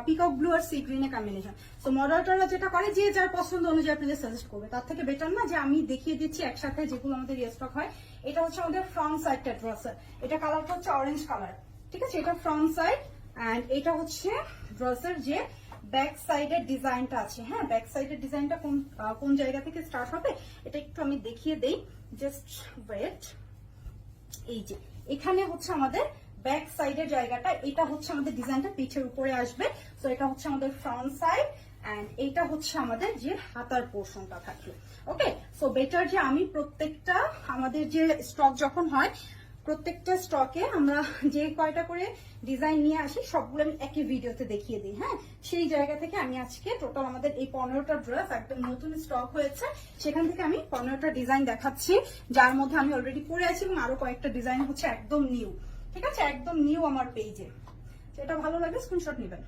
Peacock blue আর C গ্রিনের combination. So মডারেটররা যেটা করে যে যার পছন্দ অনুযায়ী আপনাদের সাজেস্ট করবে, তার থেকে বেটার না যে আমি দেখিয়ে দিচ্ছি একসাথে যেগুলো আমাদের রিস্টক হয়। এটা হচ্ছে আমাদের ফ্রন্ট সাইডটা ড্রেসের, এটা কালারটা হচ্ছে অরেঞ্জ কালার, ঠিক আছে, এটা ফ্রন্ট সাইড। অ্যান্ড এটা হচ্ছে ড্রেসের যে ব্যাক সাইডের ডিজাইনটা আছে, হ্যাঁ ব্যাক সাইডের ডিজাইনটা কোন জায়গা থেকে স্টার্ট হবে এটা একটু আমি দেখিয়ে দেই, জাস্ট ওয়েট। এই যে এখানে হচ্ছে আমাদের ব্যাক সাইডের জায়গাটা, এটা হচ্ছে আমাদের ডিজাইনটা পিঠের উপরে আসবে। তো এটা হচ্ছে আমাদের ফ্রন্ট সাইড এন্ড এটা হচ্ছে আমাদের যে হাতার পোর্শনটা থাকবে। ওকে, সো বেটার যে আমি প্রত্যেকটা আমাদের যে স্টক যখন হয় প্রত্যেকটা স্টকে আমরা যে কয়টা করে ডিজাইন নিয়ে আসি সবগুলো আমি একই ভিডিওতে দেখিয়ে দিই। হ্যাঁ, সেই জায়গা থেকে আমি আজকে টোটাল আমাদের এই 15টা ড্রেস একদম নতুন স্টক হয়েছে, সেখান থেকে আমি 15টা ডিজাইন দেখাচ্ছি, যার মধ্যে আমি অলরেডি পরে আছি এবং আরো কয়েকটা ডিজাইন হচ্ছে একদম নিউ। ঠিক আছে, একদম নিউ আমার পেজে। যেটা ভালো লাগে স্ক্রিনশট নেবেন।